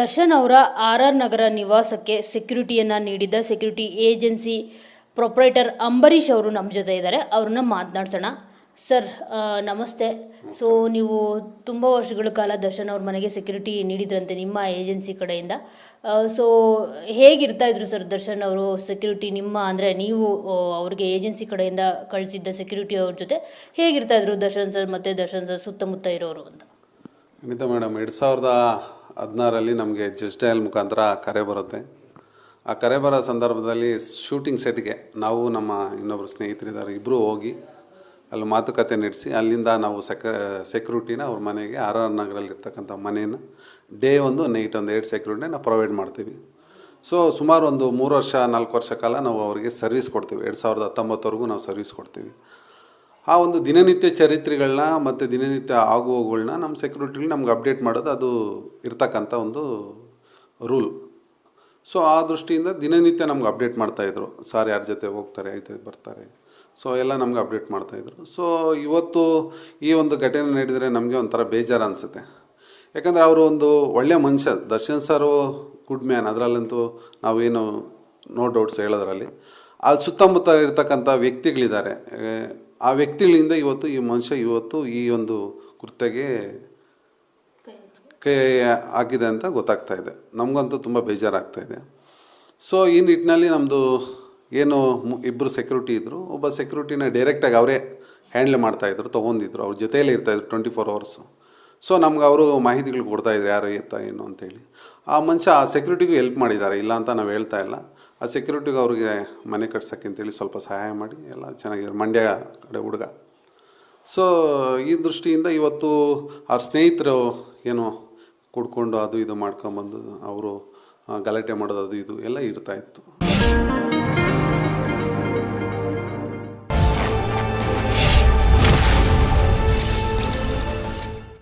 ದರ್ಶನ್ ಅವರ ಆರ್ ನಗರ ನಿವಾಸಕ್ಕೆ ಸೆಕ್ಯೂರಿಟಿಯನ್ನ ನೀಡಿದ್ದ ಸೆಕ್ಯೂರಿಟಿ ಏಜೆನ್ಸಿ ಪ್ರೊಪ್ರೈಟರ್ ಅಂಬರೀಶ್ ಅವರು ನಮ್ಮ ಜೊತೆ ಇದ್ದಾರೆ. ಅವ್ರನ್ನ ಮಾತನಾಡ್ಸೋಣ. ಸರ್ ನಮಸ್ತೆ. ಸೊ ನೀವು ತುಂಬ ವರ್ಷಗಳ ಕಾಲ ದರ್ಶನ್ ಅವ್ರ ಮನೆಗೆ ಸೆಕ್ಯೂರಿಟಿ ನೀಡಿದ್ರಂತೆ ನಿಮ್ಮ ಏಜೆನ್ಸಿ ಕಡೆಯಿಂದ. ಸೊ ಹೇಗಿರ್ತಾ ಇದ್ರು ಸರ್ ದರ್ಶನ್ ಅವರು ಸೆಕ್ಯೂರಿಟಿ ನಿಮ್ಮ ಅಂದರೆ ನೀವು ಅವ್ರಿಗೆ ಏಜೆನ್ಸಿ ಕಡೆಯಿಂದ ಕಳಿಸಿದ್ದ ಸೆಕ್ಯೂರಿಟಿ ಅವ್ರ ಜೊತೆ ಹೇಗಿರ್ತಾ ಇದ್ರು ದರ್ಶನ್ ಸರ್ ಮತ್ತು ದರ್ಶನ್ ಸರ್ ಸುತ್ತಮುತ್ತ ಇರೋರು ಅಂತ? ಖಂಡಿತ ಮೇಡಮ್, 2016 ನಮಗೆ ಜಸ್ಟ್ ಡಯಲ್ ಮುಖಾಂತರ ಕರೆ ಬರುತ್ತೆ. ಆ ಕರೆ ಬರೋ ಸಂದರ್ಭದಲ್ಲಿ ಶೂಟಿಂಗ್ ಸೆಟ್ಗೆ ನಾವು ನಮ್ಮ ಇನ್ನೊಬ್ಬರು ಸ್ನೇಹಿತರಿದ್ದಾರೆ, ಇಬ್ಬರು ಹೋಗಿ ಅಲ್ಲಿ ಮಾತುಕತೆ ನಡೆಸಿ ಅಲ್ಲಿಂದ ನಾವು ಸೆಕ್ಯೂರಿಟಿನ ಅವ್ರ ಮನೆಗೆ ಆರ್ ನಗರಲ್ಲಿರ್ತಕ್ಕಂಥ ಮನೇನ ಡೇ 1 ನೈಟ್ 1 2 ಸೆಕ್ಯೂರಿಟಿನ ನಾವು ಪ್ರೊವೈಡ್ ಮಾಡ್ತೀವಿ. ಸೊ ಸುಮಾರು ಒಂದು 3 ವರ್ಷ 4 ವರ್ಷ ಕಾಲ ನಾವು ಅವರಿಗೆ ಸರ್ವಿಸ್ ಕೊಡ್ತೀವಿ. 2019ವರೆಗೂ ನಾವು ಸರ್ವಿಸ್ ಕೊಡ್ತೀವಿ. ಆ ಒಂದು ದಿನನಿತ್ಯ ಚರಿತ್ರೆಗಳನ್ನ ಮತ್ತು ದಿನನಿತ್ಯ ಆಗುವಗಳನ್ನ ನಮ್ಮ ಸೆಕ್ಯೂರಿಟಿಲಿ ನಮ್ಗೆ ಅಪ್ಡೇಟ್ ಮಾಡೋದು ಅದು ಇರ್ತಕ್ಕಂಥ ಒಂದು ರೂಲ್. ಸೊ ಆ ದೃಷ್ಟಿಯಿಂದ ದಿನನಿತ್ಯ ನಮ್ಗೆ ಅಪ್ಡೇಟ್ ಮಾಡ್ತಾಯಿದ್ರು. ಸಾರ್ ಯಾರ ಜೊತೆ ಹೋಗ್ತಾರೆ, ಬರ್ತಾರೆ, ಸೊ ಎಲ್ಲ ನಮ್ಗೆ ಅಪ್ಡೇಟ್ ಮಾಡ್ತಾಯಿದ್ರು. ಸೊ ಇವತ್ತು ಈ ಒಂದು ಘಟನೆ ನಡೆದರೆ ನಮಗೆ ಒಂಥರ ಬೇಜಾರು ಅನಿಸುತ್ತೆ. ಯಾಕಂದರೆ ಅವರು ಒಂದು ಒಳ್ಳೆಯ ಮನುಷ್ಯ. ದರ್ಶನ್ ಸಾರು ಗುಡ್ ಮ್ಯಾನ್, ಅದರಲ್ಲಂತೂ ನಾವೇನು ನೋ ಡೌಟ್ಸ್ ಹೇಳೋದ್ರಲ್ಲಿ. ಅಲ್ಲಿ ಸುತ್ತಮುತ್ತ ಇರ್ತಕ್ಕಂಥ ವ್ಯಕ್ತಿಗಳಿದ್ದಾರೆ. ಆ ವ್ಯಕ್ತಿಗಳಿಂದ ಇವತ್ತು ಈ ಮನುಷ್ಯ ಇವತ್ತು ಈ ಒಂದು ಕೃತ್ಯಗೆ ಕೈ ಹಾಕಿದೆ ಅಂತ ಗೊತ್ತಾಗ್ತಾ ಇದೆ. ನಮಗಂತೂ ತುಂಬ ಬೇಜಾರಾಗ್ತಾ ಇದೆ. ಸೊ ಈ ನಿಟ್ಟಿನಲ್ಲಿ ನಮ್ಮದು ಏನು ಇಬ್ಬರು ಸೆಕ್ಯೂರಿಟಿ ಇದ್ದರು. ಒಬ್ಬ ಸೆಕ್ಯೂರಿಟಿನ ಡೈರೆಕ್ಟಾಗಿ ಅವರೇ ಹ್ಯಾಂಡ್ಲ್ ಮಾಡ್ತಾಯಿದ್ರು, ತೊಗೊಂಡಿದ್ರು, ಅವ್ರ ಜೊತೆಯಲ್ಲೇ ಇರ್ತಾಯಿದ್ರು 24 hours. ಸೊ ನಮ್ಗೆ ಅವರು ಮಾಹಿತಿಗಳು ಕೊಡ್ತಾಯಿದ್ರು ಯಾರು ಏನು ಅಂತೇಳಿ. ಆ ಮನುಷ್ಯ ಆ ಸೆಕ್ಯೂರಿಟಿಗೂ ಹೆಲ್ಪ್ ಮಾಡಿದ್ದಾರೆ, ಇಲ್ಲ ಅಂತ ನಾವು ಹೇಳ್ತಾ ಇಲ್ಲ. ಆ ಸೆಕ್ಯೂರಿಟಿಗೂ ಅವ್ರಿಗೆ ಮನೆ ಕಟ್ಸೋಕ್ಕೆ ಅಂತೇಳಿ ಸ್ವಲ್ಪ ಸಹಾಯ ಮಾಡಿ ಎಲ್ಲ ಚೆನ್ನಾಗಿದ್ದಾರೆ. ಮಂಡ್ಯ ಕಡೆ ಹುಡುಗ. ಸೊ ಈ ದೃಷ್ಟಿಯಿಂದ ಇವತ್ತು ಅವ್ರ ಸ್ನೇಹಿತರು ಏನು ಕುಡ್ಕೊಂಡು ಅದು ಇದು ಮಾಡ್ಕೊಂಬಂದು ಅವರು ಗಲಾಟೆ ಮಾಡೋದು ಅದು ಇದು ಎಲ್ಲ ಇರ್ತಾಯಿತ್ತು.